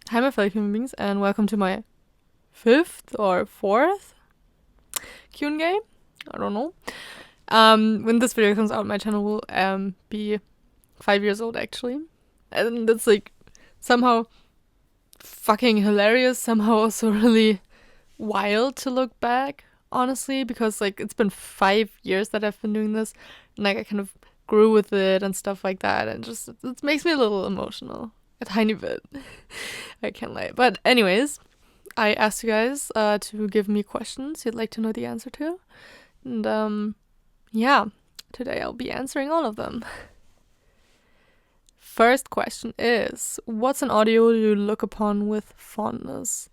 Hi, my fellow human beings, and welcome to my 5th or 4th Q&Gay. I don't know. When this video comes out, my channel will be 5 years old, actually. And that's, like, somehow fucking hilarious, somehow also really wild to look back, honestly, because, like, it's been 5 years that I've been doing this, and, like, I kind of grew with it and stuff like that, and just, it makes me a little emotional. A tiny bit. I can't lie. But anyways, I asked you guys to give me questions you'd like to know the answer to. And yeah, today I'll be answering all of them. First question is, what's an audio you look upon with fondness?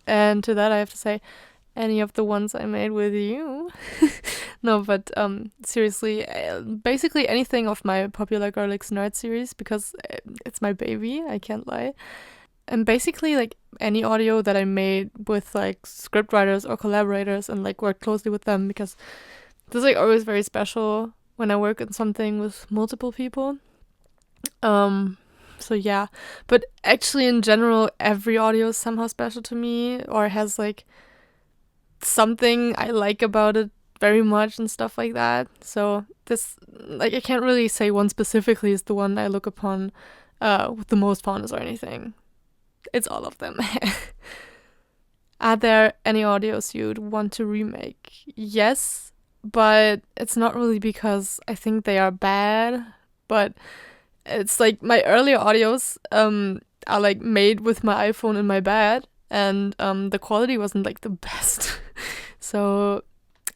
And to that I have to say, any of the ones I made with you. No, but seriously, basically anything of my Popular Girl Likes Nerd series, because it's my baby, I can't lie. And basically, like, any audio that I made with, like, scriptwriters or collaborators and, like, worked closely with them, because this is, like, always very special when I work on something with multiple people. So yeah, but actually in general, every audio is somehow special to me, or has, like, something I like about it very much and stuff like that. So this, like, I can't really say one specifically is the one I look upon with the most fondness or anything. It's all of them. Are there any audios you'd want to remake? Yes, but it's not really because I think they are bad, but it's like my earlier audios are, like, made with my iPhone in my bed, and the quality wasn't, like, the best. So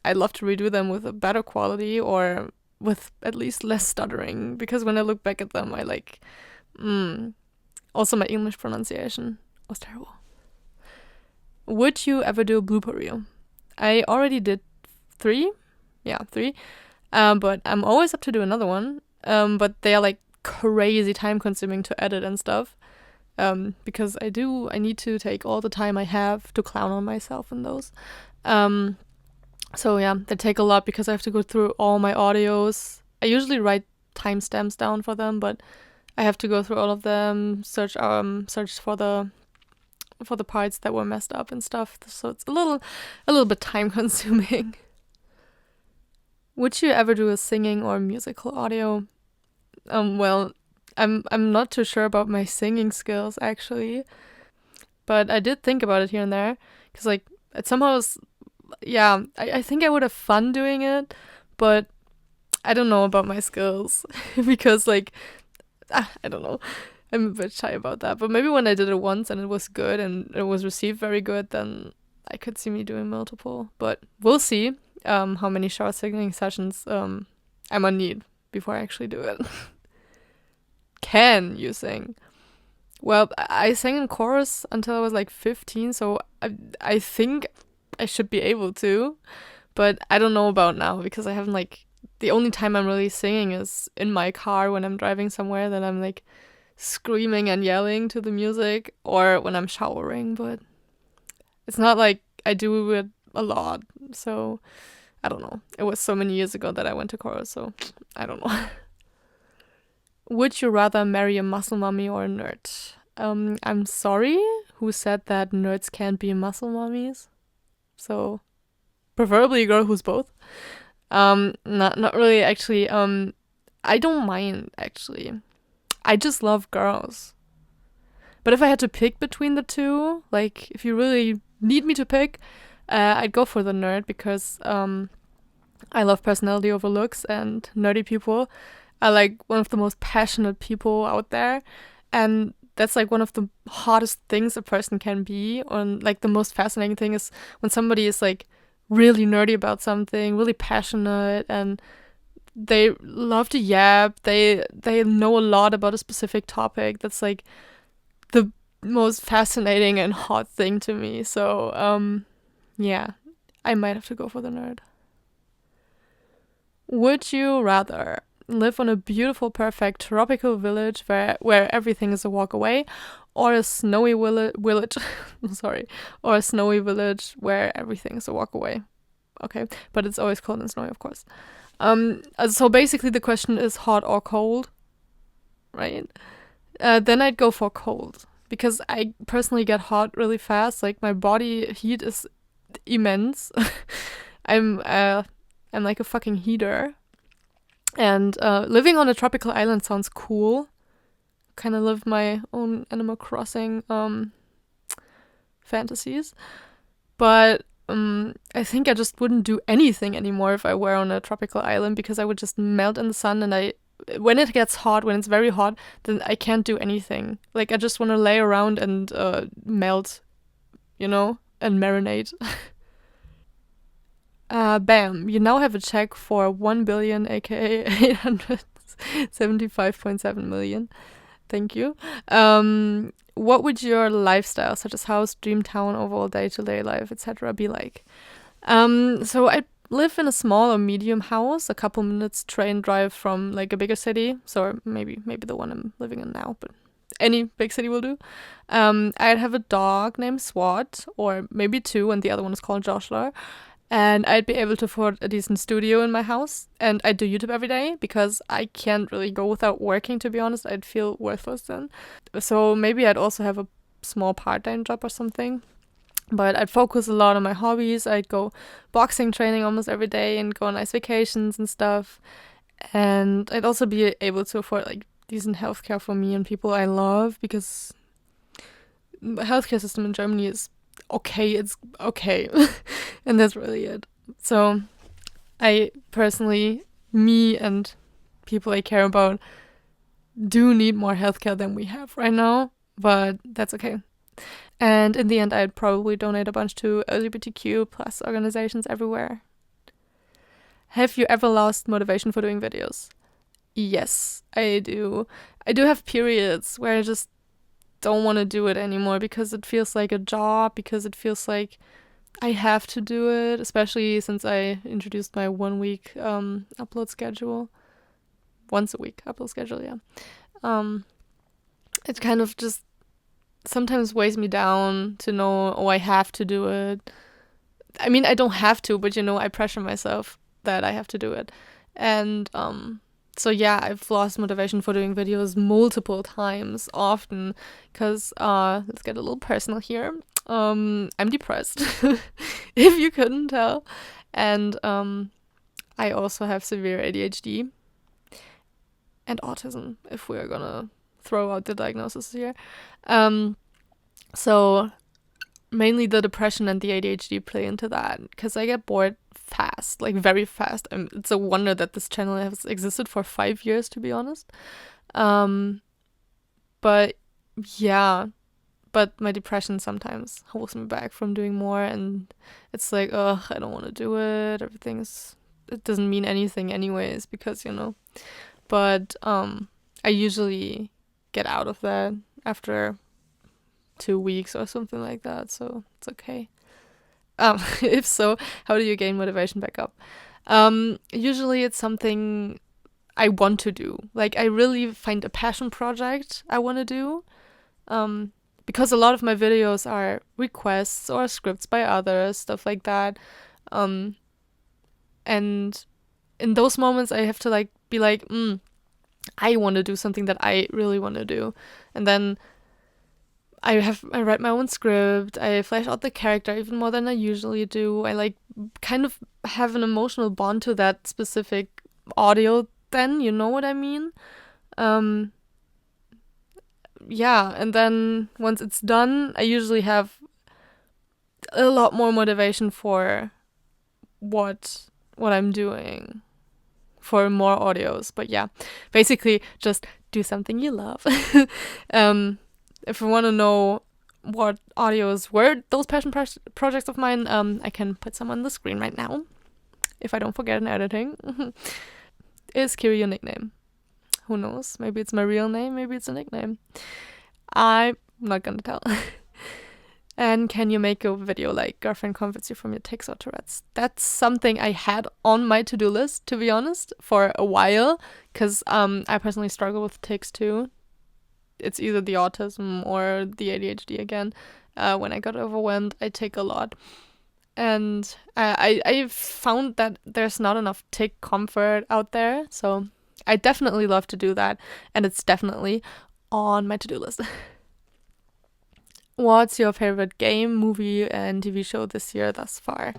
I'd love to redo them with a better quality or with at least less stuttering, because when I look back at them, I like... Also, my English pronunciation was terrible. Would you ever do a blooper reel? I already did 3. Yeah, 3. But I'm always up to do another one. But they are, like, crazy time consuming to edit and stuff. Because I need to take all the time I have to clown on myself in those. So yeah, they take a lot because I have to go through all my audios. I usually write timestamps down for them, but I have to go through all of them, search for the parts that were messed up and stuff. So it's a little bit time consuming. Would you ever do a singing or musical audio? Well, I'm not too sure about my singing skills, actually, but I did think about it here and there, because, like, it somehow is, yeah, I think I would have fun doing it, but I don't know about my skills because, like, I don't know, I'm a bit shy about that. But maybe when I did it once and it was good and it was received very good, then I could see me doing multiple. But we'll see how many shower singing sessions I'm gonna need before I actually do it. Can you sing? Well, I sang in chorus until I was, like, 15, so I think I should be able to, but I don't know about now, because I haven't, like, the only time I'm really singing is in my car when I'm driving somewhere, that I'm, like, screaming and yelling to the music, or when I'm showering, but it's not like I do it a lot, so I don't know. It was so many years ago that I went to chorus, so I don't know. Would you rather marry a muscle mommy or a nerd? I'm sorry, who said that nerds can't be muscle mommies? So preferably a girl who's both. Not really, actually. I don't mind, actually. I just love girls. But if I had to pick between the two, like, if you really need me to pick, I'd go for the nerd, because I love personality over looks, and nerdy people are, like, one of the most passionate people out there, and that's, like, one of the hottest things a person can be. And, like, the most fascinating thing is when somebody is, like, really nerdy about something, really passionate, and they love to yap. They know a lot about a specific topic. That's, like, the most fascinating and hot thing to me. So yeah, I might have to go for the nerd. Would you rather live on a beautiful, perfect tropical village where everything is a walk away, or a snowy village sorry, or a snowy village where everything is a walk away? Okay, but it's always cold and snowy, of course. So basically the question is hot or cold, right? Then I'd go for cold, because I personally get hot really fast. Like my body heat is immense. I'm I'm like a fucking heater. And living on a tropical island sounds cool. Kind of live my own Animal Crossing fantasies. But I think I just wouldn't do anything anymore if I were on a tropical island, because I would just melt in the sun, and when it gets hot, when it's very hot, then I can't do anything. Like I just want to lay around and melt, and marinate. Bam, you now have a check for 1 billion, aka 875.7 million. Thank you. What would your lifestyle, such as house, dream town, overall day-to-day life, etc., be like? So I live in a small or medium house, a couple minutes train drive from like a bigger city. So maybe the one I'm living in now, but any big city will do. I'd have a dog named Swat, or maybe two, and the other one is called Joshua. And I'd be able to afford a decent studio in my house. And I do YouTube every day because I can't really go without working, to be honest. I'd feel worthless then. So maybe I'd also have a small part-time job or something. But I'd focus a lot on my hobbies. I'd go boxing training almost every day and go on nice vacations and stuff. And I'd also be able to afford like decent healthcare for me and people I love, because the healthcare system in Germany is okay, it's okay. And that's really it. So I personally, me and people I care about, do need more healthcare than we have right now, but that's okay. And in the end, I'd probably donate a bunch to LGBTQ plus organizations everywhere. Have you ever lost motivation for doing videos? Yes, I do. I do have periods where I just don't want to do it anymore, because it feels like a job, because it feels like I have to do it, especially since I introduced my 1 week upload schedule. Once a week upload schedule, yeah. It kind of just sometimes weighs me down to know, I have to do it. I mean, I don't have to, but I pressure myself that I have to do it. And so yeah, I've lost motivation for doing videos multiple times, often, because let's get a little personal here. I'm depressed, if you couldn't tell. And I also have severe ADHD and autism, if we're gonna throw out the diagnosis here. So mainly the depression and the ADHD play into that, because I get bored fast, like very fast. It's a wonder that this channel has existed for 5 years, to be honest. But yeah, but my depression sometimes holds me back from doing more, and it's like, ugh, I don't want to do it. It doesn't mean anything anyways, because, but I usually get out of that after 2 weeks or something like that, so it's okay. If so, how do you gain motivation back up? Usually it's something I want to do. Like, I really find a passion project I want to do. Because a lot of my videos are requests or scripts by others, stuff like that. And in those moments, I have to be like, I want to do something that I really want to do. And then I write my own script, I flesh out the character even more than I usually do. I kind of have an emotional bond to that specific audio then, you know what I mean? Yeah, and then once it's done, I usually have a lot more motivation for what I'm doing, for more audios. But yeah, basically just do something you love. If you want to know what audios were those passion projects of mine, I can put some on the screen right now, if I don't forget in editing. Is Kiri your nickname? Who knows? Maybe it's my real name, maybe it's a nickname. I'm not gonna tell. And can you make a video like girlfriend comforts you from your tics or Tourette's? That's something I had on my to-do list, to be honest, for a while, because I personally struggle with tics too. It's either the autism or the ADHD again. When I got overwhelmed, I tic a lot. And I found that there's not enough tic comfort out there. So I definitely love to do that. And it's definitely on my to-do list. What's your favorite game, movie, and TV show this year thus far?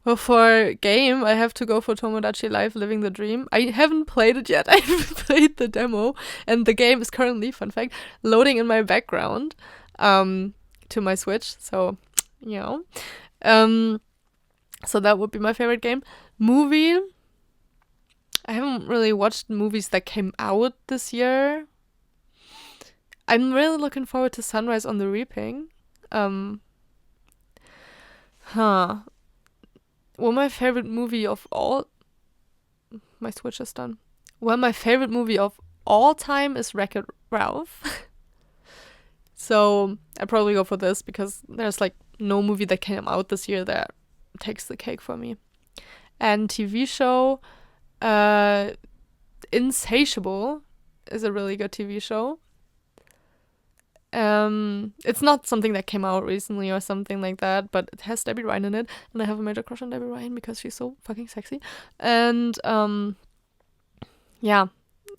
Well, for game, I have to go for Tomodachi Life Living the Dream. I haven't played it yet. I've played the demo, and the game is currently, fun fact, loading in my background to my Switch. So, you know. So that would be my favorite game. Movie, I haven't really watched movies that came out this year. I'm really looking forward to Sunrise on the Reaping. Well, my favorite movie of all... My Switch is done. Well, my favorite movie of all time is Wreck-It Ralph. So I probably go for this because there's like no movie that came out this year that takes the cake for me. And TV show, Insatiable is a really good TV show. It's not something that came out recently or something like that, but it has Debbie Ryan in it, and I have a major crush on Debbie Ryan because she's so fucking sexy. And yeah,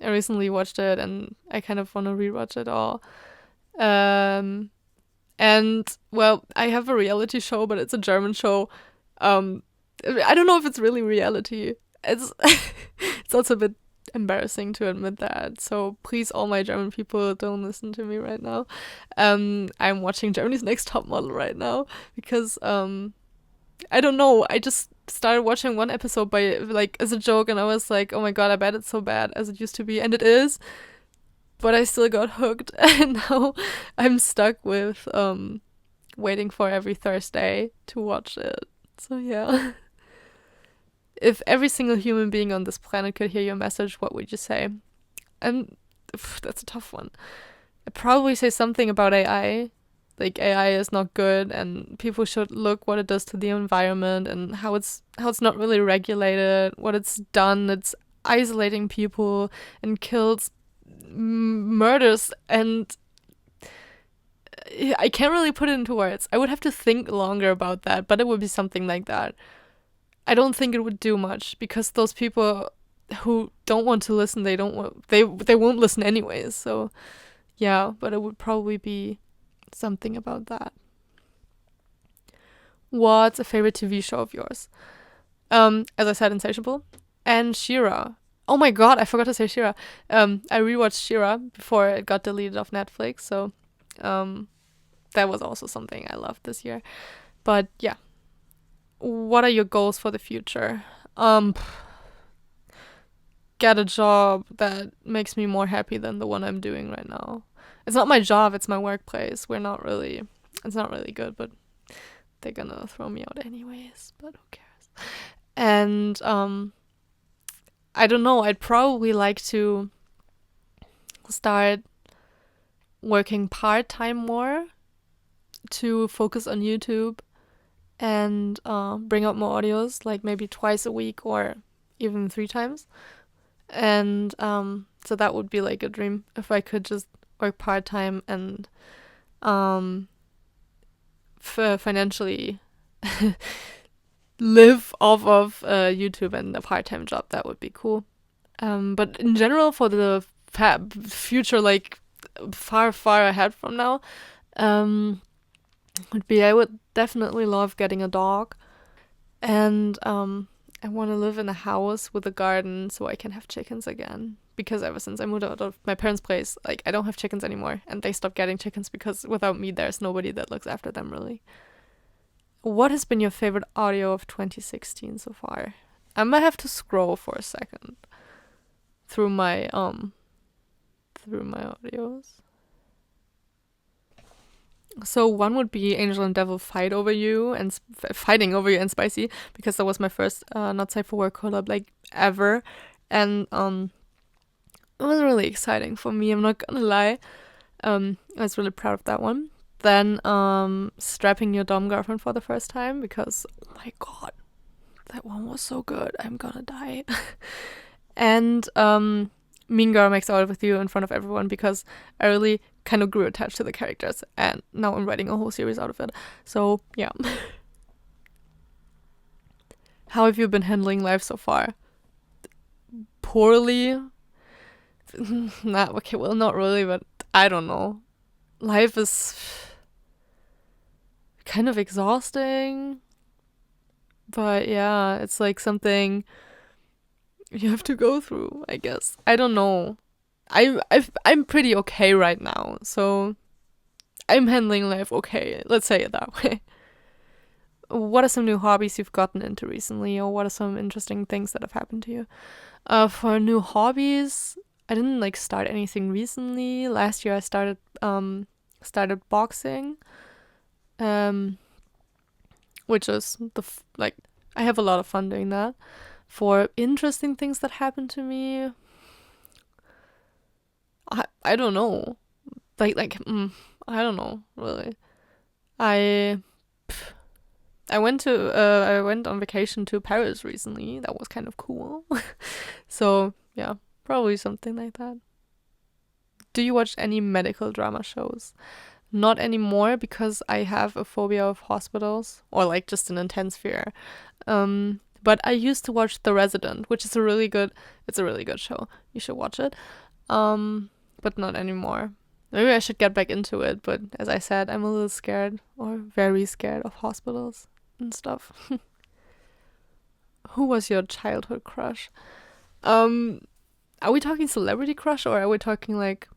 I recently watched it, and I kind of want to rewatch it all. And well, I have a reality show, but it's a German show. I don't know if it's really reality. It's it's also a bit embarrassing to admit that. So please, all my German people, don't listen to me right now. I'm watching Germany's Next Top Model right now because I don't know. I just started watching one episode by like as a joke, and I was like, oh my god, I bet it's so bad as it used to be, and it is. But I still got hooked, and now I'm stuck with waiting for every Thursday to watch it. So yeah. If every single human being on this planet could hear your message, what would you say? And that's a tough one. I'd probably say something about AI. Like AI is not good, and people should look what it does to the environment and how it's not really regulated. What it's done, it's isolating people and kills, murders, and I can't really put it into words. I would have to think longer about that, but it would be something like that. I don't think it would do much because those people who don't want to listen, they won't listen anyways. So yeah, but it would probably be something about that. What's a favorite TV show of yours? As I said, Insatiable and She-Ra. Oh my god, I forgot to say She-Ra. I rewatched She-Ra before it got deleted off Netflix, so that was also something I loved this year. But yeah. What are your goals for the future? Get a job that makes me more happy than the one I'm doing right now. It's not my job, it's my workplace. It's not really good, but they're gonna throw me out anyways, but who cares? And I don't know, I'd probably like to start working part-time more to focus on YouTube and bring out more audios, like maybe twice a week or even 3 times. And so that would be like a dream if I could just work part-time and financially live off of YouTube and a part-time job. That would be cool. But in general, for the future, like far ahead from now, I would definitely love getting a dog, and I want to live in a house with a garden so I can have chickens again, because ever since I moved out of my parents' place, like I don't have chickens anymore, and they stopped getting chickens because without me there's nobody that looks after them really. What has been your favorite audio of 2016 so far? I might have to scroll for a second through my audios. So one would be Angel and Devil fighting over you and Spicy, because that was my first Not Safe for Work collab like ever, and it was really exciting for me. I'm not gonna lie. I was really proud of that one. Then Strapping Your Dumb Girlfriend for the first time, because oh my god, that one was so good. I'm gonna die. And Mean Girl Makes Out with You in front of everyone, because I really kind of grew attached to the characters, and now I'm writing a whole series out of it. So yeah. How have you been handling life so far? Poorly? Not really, but I don't know. Life is kind of exhausting. But yeah, it's like something you have to go through, I guess. I don't know. I'm pretty okay right now, so I'm handling life okay. Let's say it that way. What are some new hobbies you've gotten into recently, or what are some interesting things that have happened to you? For new hobbies, I didn't like start anything recently. Last year I started boxing, um, which is like I have a lot of fun doing that. For interesting things that happened to me, I don't know. I don't know really. I I went on vacation to Paris recently. That was kind of cool. So yeah, probably something like that. Do you watch any medical drama shows? Not anymore because I have a phobia of hospitals, or like just an intense fear. But I used to watch The Resident, which is it's a really good show. You should watch it. But not anymore. Maybe I should get back into it, but as I said, I'm a little scared, or very scared of hospitals and stuff. Who was your childhood crush? Um, are we talking celebrity crush, or are we talking like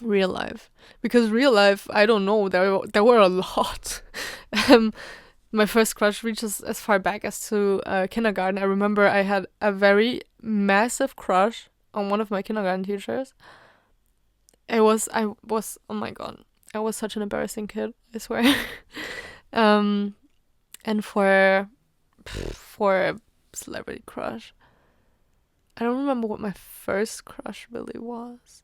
real life? Because real life, I don't know. There were a lot. My first crush reaches as far back as to kindergarten. I remember I had a very massive crush on one of my kindergarten teachers. I was oh my god, I was such an embarrassing kid, I swear. And for celebrity crush, I don't remember what my first crush really was.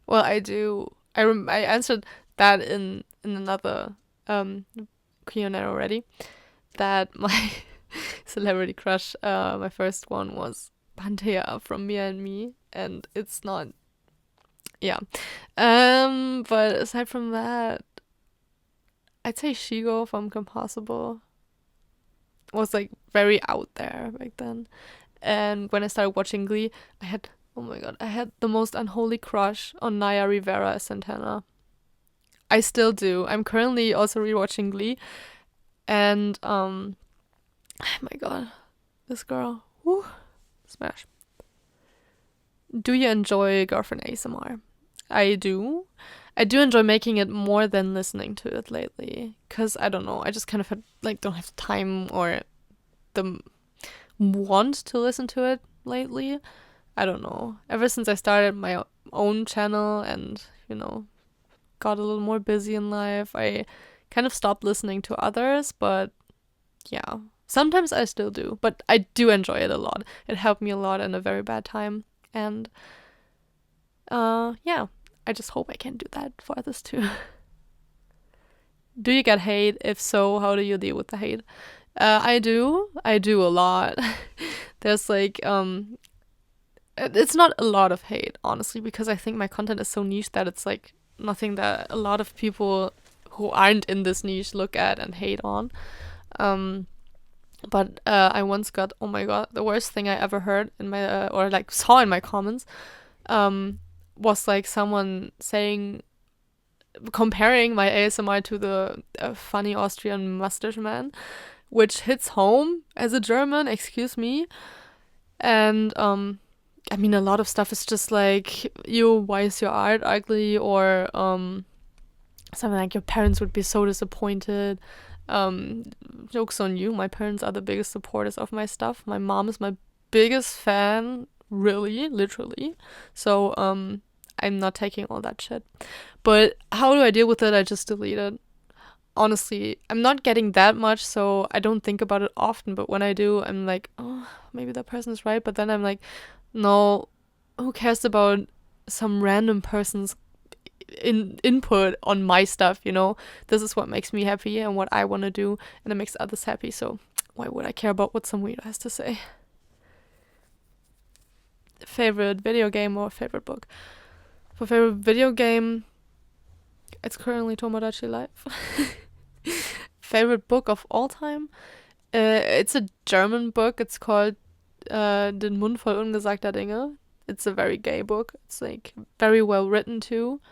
Well, I do. I answered that in another Q&A already. That my celebrity crush, my first one was Pantea from Mia and Me, and it's not. Yeah. But aside from that, I'd say Shigo from Compossible was like very out there back then. And when I started watching Glee, oh my god, I had the most unholy crush on Naya Rivera as Santana. I still do. I'm currently also rewatching Glee, and oh my god, this girl, woo, smash. Do you enjoy girlfriend ASMR? I do. I do enjoy making it more than listening to it lately, cause I don't know. I just kind of don't have time or the want to listen to it lately. I don't know. Ever since I started my own channel and got a little more busy in life, I kind of stopped listening to others. But yeah, sometimes I still do. But I do enjoy it a lot. It helped me a lot in a very bad time, and yeah. I just hope I can do that for others too. Do you get hate? If so, how do you deal with the hate? I do a lot. There's it's not a lot of hate, honestly, because I think my content is so niche that it's like nothing that a lot of people who aren't in this niche look at and hate on. But I once got, oh my god, the worst thing I ever heard in my or like saw in my comments was like someone comparing my ASMR to the funny Austrian mustache man, which hits home as a German, excuse me. And I mean, a lot of stuff is just like, why is your art ugly? Or something like, your parents would be so disappointed. Joke's on you, my parents are the biggest supporters of my stuff. My mom is my biggest fan, really, literally. So I'm not taking all that shit. But how do I deal with it? I just delete it. Honestly, I'm not getting that much, so I don't think about it often. But when I do, I'm like, oh, maybe that person is right. But then I'm like, no, who cares about some random person's input on my stuff? This is what makes me happy and what I want to do, and it makes others happy. So why would I care about what some weirdo has to say? Favorite video game or favorite book? For favorite video game, it's currently Tomodachi Life. Favorite book of all time? It's a German book. It's called Den Mund voll ungesagter Dinge. It's a very gay book. It's like very well written too.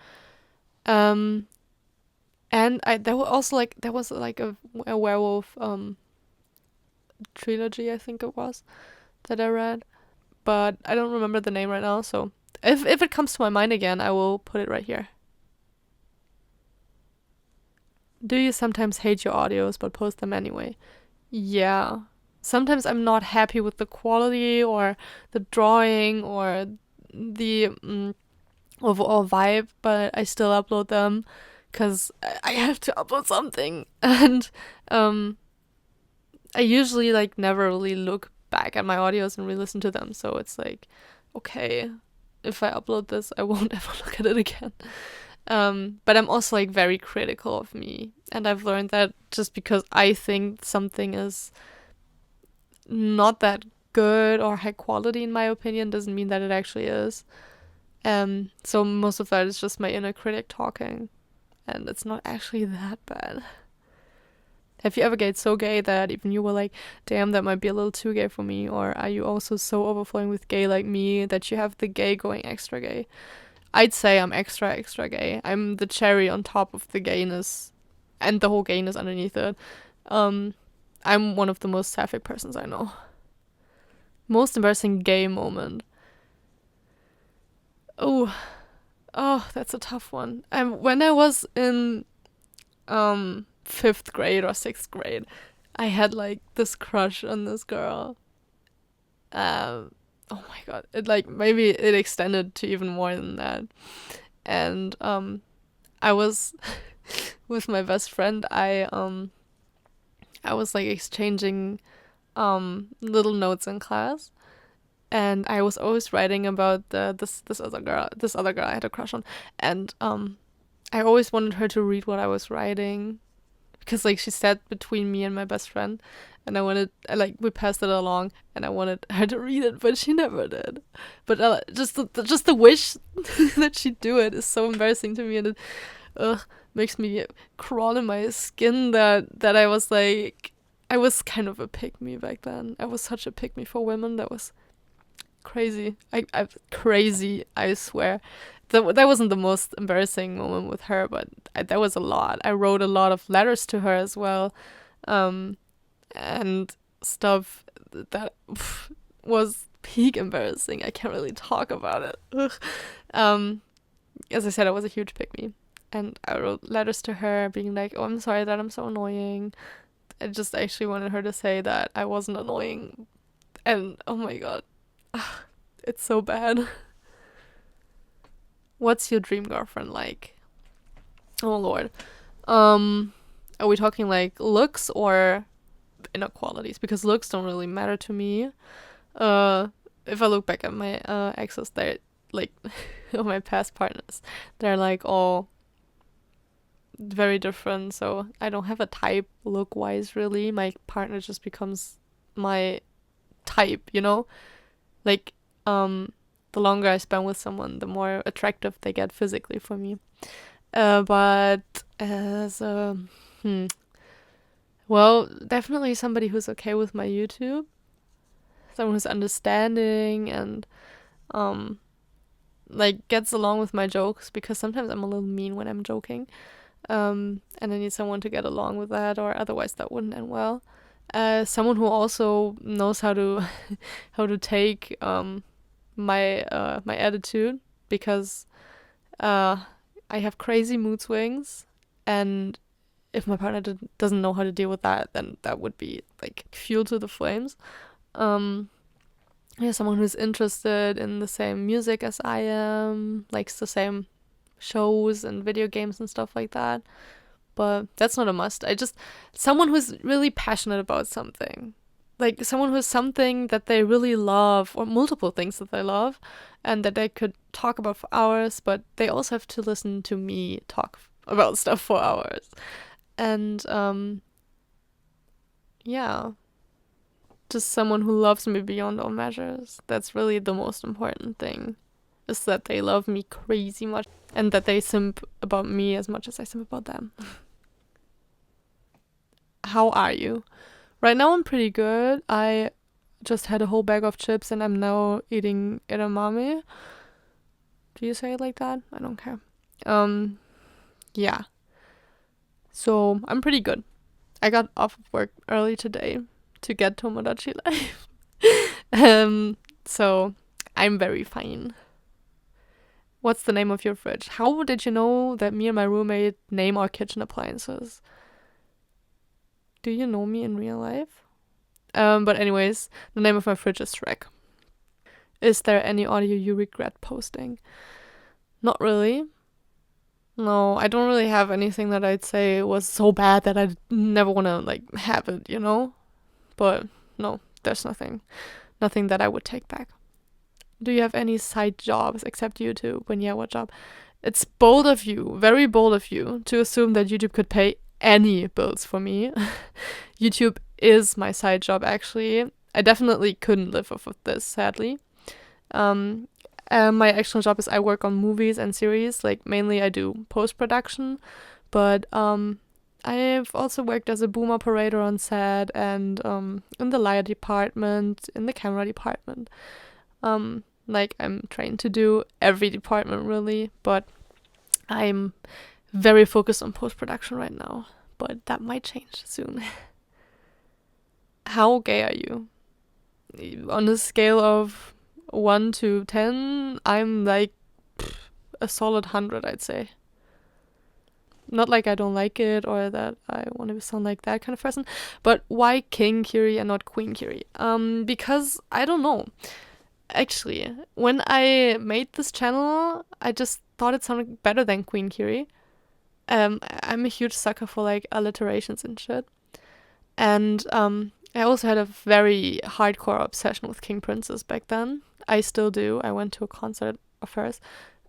And there was like a werewolf trilogy, I think it was, that I read, but I don't remember the name right now. So if it comes to my mind again, I will put it right here. Do you sometimes hate your audios but post them anyway? Yeah. Sometimes I'm not happy with the quality or the drawing or the overall vibe, but I still upload them because I have to upload something. And I usually like never really look back at my audios and re-listen to them. So it's like, okay, if I upload this, I won't ever look at it again. But I'm also like very critical of me. And I've learned that just because I think something is not that good or high quality in my opinion doesn't mean that it actually is. So most of that is just my inner critic talking. And it's not actually that bad. Have you ever get so gay that even you were like, damn, that might be a little too gay for me? Or are you also so overflowing with gay like me that you have the gay going extra gay? I'd say I'm extra, extra gay. I'm the cherry on top of the gayness and the whole gayness underneath it. I'm one of the most sapphic persons I know. Most embarrassing gay moment. Oh, that's a tough one. When I was in 5th grade or 6th grade, I had like this crush on this girl. Oh my god, maybe it extended to even more than that. And I was with my best friend. I was like exchanging little notes in class, and I was always writing about this other girl I had a crush on, and I always wanted her to read what I was writing, because like she sat between me and my best friend, and we passed it along, and I wanted her to read it, but she never did. But just the wish that she'd do it is so embarrassing to me, and it makes me crawl in my skin that I was like, I was kind of a pick-me back then. I was such a pick-me for women. That was crazy. Crazy, I swear. That wasn't the most embarrassing moment with her, but that was a lot. I wrote a lot of letters to her as well, and stuff that was peak embarrassing. I can't really talk about it. As I said, I was a huge pick-me, and I wrote letters to her being like, oh, I'm sorry that I'm so annoying. I just actually wanted her to say that I wasn't annoying, and oh my god, it's so bad. What's your dream girlfriend like? Oh lord. Are we talking like looks or inequalities? Because looks don't really matter to me. If I look back at my exes, they're like my past partners, they're like all very different. So I don't have a type look wise really. My partner just becomes my type, you know? Like the longer I spend with someone, the more attractive they get physically for me. But as well, definitely somebody who's okay with my YouTube, someone who's understanding and like gets along with my jokes, because sometimes I'm a little mean when I'm joking, and I need someone to get along with that, or otherwise that wouldn't end well. Someone who also knows how to how to take my attitude, because I have crazy mood swings, and if my partner doesn't know how to deal with that, then that would be like fuel to the flames. Yeah, someone who's interested in the same music as I am, likes the same shows and video games and stuff like that. But that's not a must. Someone who's really passionate about something. Like someone who's something that they really love, or multiple things that they love, and that they could talk about for hours, but they also have to listen to me talk about stuff for hours. And yeah, just someone who loves me beyond all measures. That's really the most important thing, is that they love me crazy much, and that they simp about me as much as I simp about them. How are you? Right now I'm pretty good. I just had a whole bag of chips and I'm now eating edamame. Do you say it like that? I don't care. Yeah. So I'm pretty good. I got off of work early today to get Tomodachi Life. So I'm very fine. What's the name of your fridge? How did you know that me and my roommate name our kitchen appliances? Do you know me in real life? But anyways, the name of my fridge is Shrek. Is there any audio you regret posting? Not really. No, I don't really have anything that I'd say was so bad that I'd never want to like have it, you know? But no, there's nothing that I would take back. Do you have any side jobs except YouTube? When yeah, what job? It's bold of you, very bold of you, to assume that YouTube could pay any bills for me. YouTube is my side job, actually. I definitely couldn't live off of this, sadly. My actual job is I work on movies and series. Like, mainly I do post-production. But I've also worked as a boom operator on set and in the light department, in the camera department. Like, I'm trained to do every department, really. But I'm very focused on post-production right now. But that might change soon. How gay are you? On a scale of 1 to 10, I'm like a solid 100, I'd say. Not like I don't like it or that I want to sound like that kind of person, but why King Kiri and not Queen Kiri? Because I don't know. Actually, when I made this channel, I just thought it sounded better than Queen Kiri. I'm a huge sucker for like alliterations and shit. And I also had a very hardcore obsession with King Princess back then. I still do. I went to a concert of hers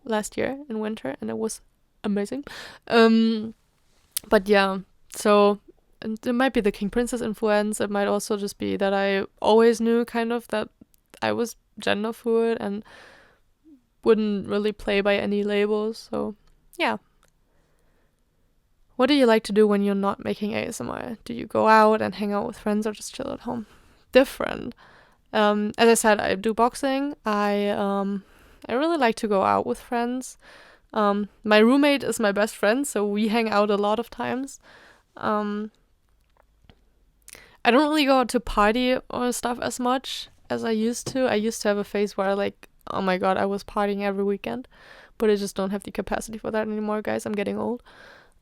last year in winter and it was amazing. But yeah, so it might be the King Princess influence. It might also just be that I always knew kind of that I was gender fluid and wouldn't really play by any labels. So yeah. What do you like to do when you're not making ASMR? Do you go out and hang out with friends or just chill at home? Different. As I said, I do boxing. I really like to go out with friends. My roommate is my best friend, so we hang out a lot of times. I don't really go out to party or stuff as much as I used to. I used to have a phase where oh my god, I was partying every weekend, but I just don't have the capacity for that anymore, guys. I'm getting old.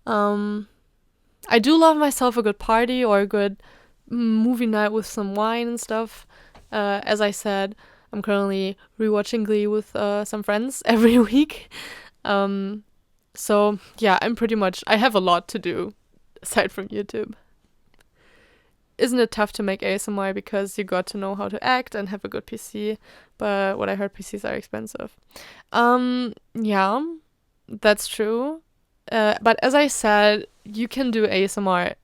I do love myself a good party or a good movie night with some wine and stuff. As I said, I'm currently rewatching Glee with some friends every week. So yeah, I have a lot to do aside from YouTube. Isn't it tough to make ASMR because you got to know how to act and have a good PC? But what I heard, PCs are expensive. Yeah, that's true. But as I said, you can do ASMR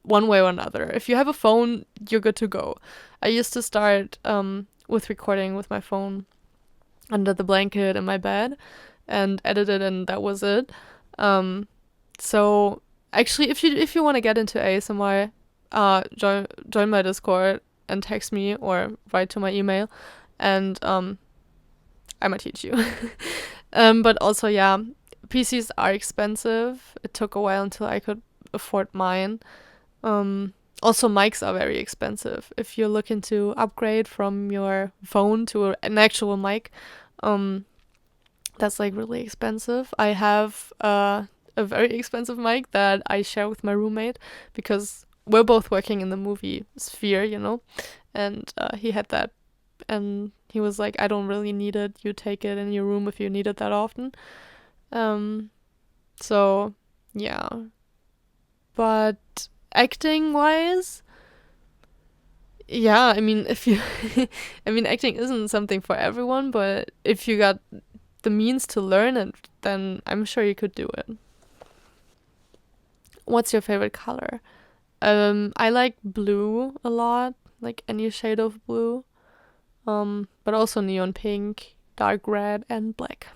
one way or another. If you have a phone, you're good to go. I used to start with recording with my phone under the blanket in my bed and edit it, and that was it. So actually, if you want to get into ASMR, join my Discord and text me or write to my email, and I might teach you. But also, yeah, PCs are expensive. It took a while until I could afford mine. Also, mics are very expensive. If you're looking to upgrade from your phone to an actual mic, that's like really expensive. I have a very expensive mic that I share with my roommate because we're both working in the movie sphere, you know, and he had that, and he was like, I don't really need it. You take it in your room if you need it that often. So yeah, but acting wise, yeah, I mean, acting isn't something for everyone, but if you got the means to learn it, then I'm sure you could do it. What's your favorite color? I like blue a lot, like any shade of blue, but also neon pink, dark red, and black.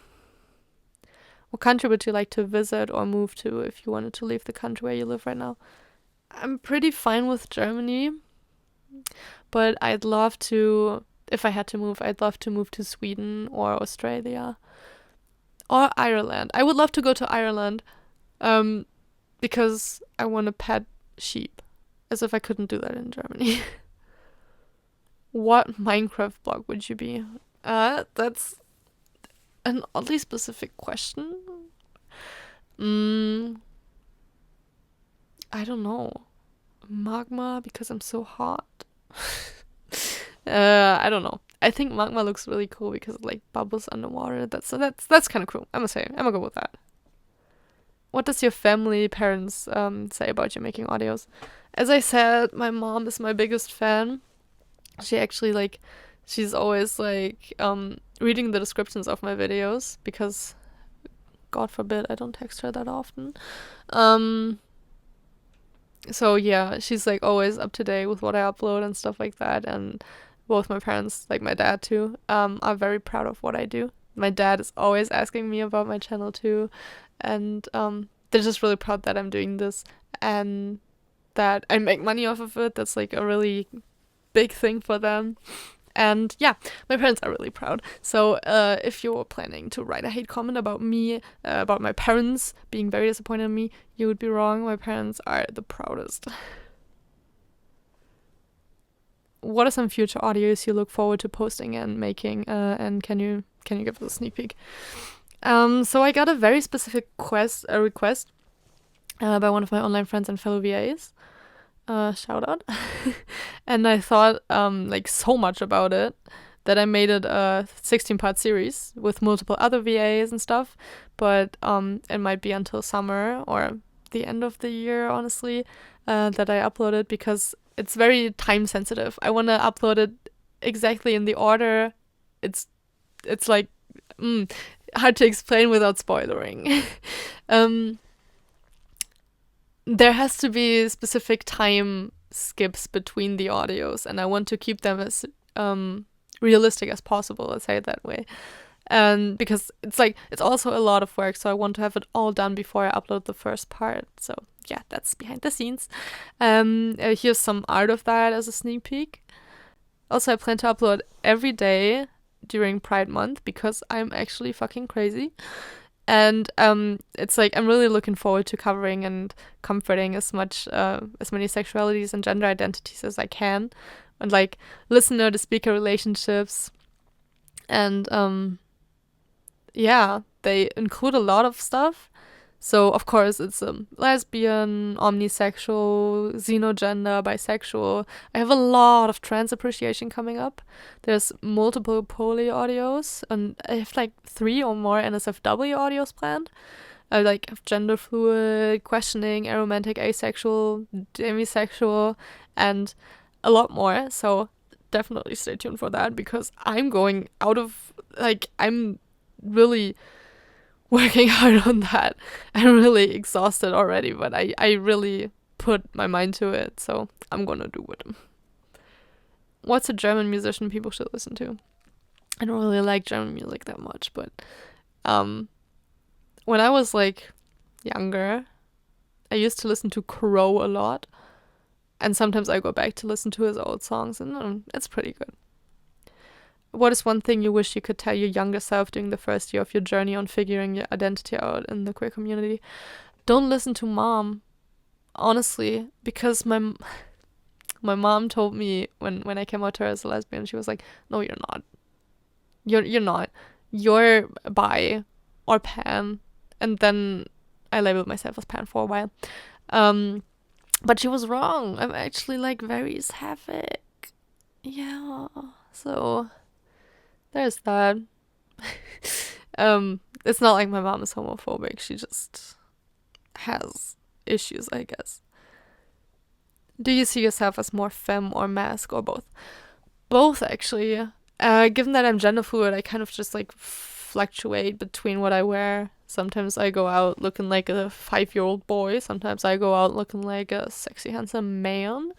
What country would you like to visit or move to if you wanted to leave the country where you live right now? I'm pretty fine with Germany, but I'd love to, if I had to move, I'd love to move to Sweden or Australia or Ireland. I would love to go to Ireland, because I want to pet sheep. As if I couldn't do that in Germany. What Minecraft blog would you be? That's an oddly specific question. I don't know. Magma, because I'm so hot. I don't know. I think magma looks really cool because it like bubbles underwater. That's kind of cool. I'm gonna go with that. What does your family, parents, say about you making audios? As I said, my mom is my biggest fan. She actually she's always reading the descriptions of my videos because, God forbid, I don't text her that often. So yeah, she's always up to date with what I upload and stuff like that. And both my parents, like my dad too, are very proud of what I do. My dad is always asking me about my channel too, and they're just really proud that I'm doing this and that I make money off of it. That's a really big thing for them. And yeah, my parents are really proud. So if you're planning to write a hate comment about me, about my parents being very disappointed in me, you would be wrong. My parents are the proudest. What are some future audios you look forward to posting and making? And can you give us a sneak peek? So I got a very specific request by one of my online friends and fellow VAs. Shout out. And I thought so much about it that I made it a 16-part series with multiple other VAs and stuff. But it might be until summer or the end of the year, honestly, that I upload it because it's very time sensitive. I want to upload it exactly in the order. It's hard to explain without spoiling. There has to be specific time skips between the audios, and I want to keep them as realistic as possible, let's say it that way. And because it's also a lot of work, so I want to have it all done before I upload the first part. So yeah, that's behind the scenes. Here's some art of that as a sneak peek. Also, I plan to upload every day during Pride Month because I'm actually fucking crazy. And it's I'm really looking forward to covering and comforting as many sexualities and gender identities as I can, and listener to speaker relationships. And yeah, they include a lot of stuff. So of course it's lesbian, omnisexual, xenogender, bisexual. I have a lot of trans appreciation coming up. There's multiple poly audios, and I have 3 or more nsfw audios planned. I have gender fluid, questioning, aromantic, asexual, demisexual, and a lot more. So definitely stay tuned for that because I'm going out of I'm really working hard on that. I'm really exhausted already, but I really put my mind to it, so I'm gonna do it. What's a German musician people should listen to? I don't really like German music that much, but when I was younger, I used to listen to Crow a lot, and sometimes I go back to listen to his old songs, and it's pretty good. What is one thing you wish you could tell your younger self during the first year of your journey on figuring your identity out in the queer community? Don't listen to mom, honestly, because my mom told me when I came out to her as a lesbian, she was like, "No, you're not. You're not. You're bi or pan." And then I labeled myself as pan for a while. But she was wrong. I'm actually very sapphic. Yeah. So there's that. It's not like my mom is homophobic. She just has issues, I guess. Do you see yourself as more femme or masc or both? Both, actually. Given that I'm gender fluid, I kind of just fluctuate between what I wear. Sometimes I go out looking like a 5-year-old boy. Sometimes I go out looking like a sexy, handsome man.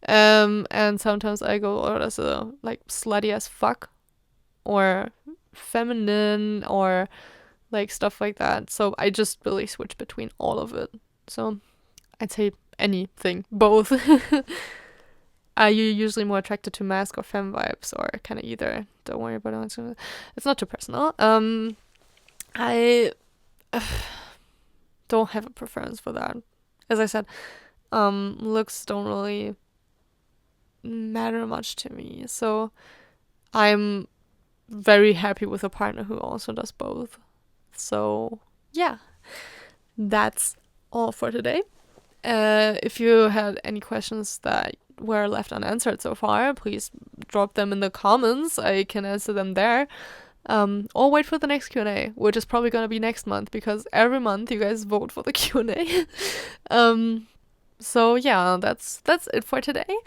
And sometimes I go out as a slutty as fuck or feminine or stuff like that. So I just really switch between all of it. So I'd say anything, both. Are you usually more attracted to masc or femme vibes, or kind of either? Don't worry about it. It's not too personal. I don't have a preference for that. as I said, looks don't really matter much to me. So I'm very happy with a partner who also does both. So yeah, that's all for today. If you had any questions that were left unanswered so far, please drop them in the comments. I can answer them there. Or wait for the next Q&A, which is probably gonna be next month, because every month you guys vote for the Q&A. So yeah, that's it for today.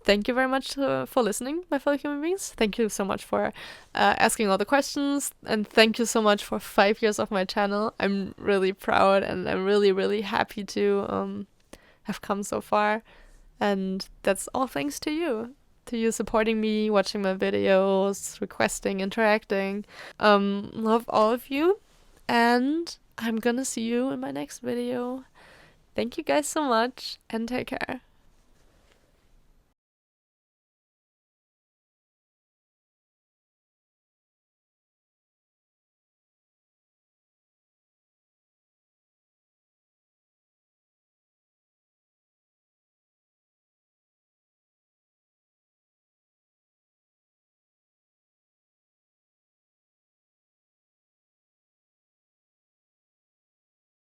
Thank you very much for listening, my fellow human beings. Thank you so much for asking all the questions, and thank you so much for 5 years of my channel. I'm really proud, and I'm really, really happy to have come so far. And that's all thanks to you supporting me, watching my videos, requesting, interacting. Love all of you, and I'm gonna see you in my next video. Thank you guys so much, and take care.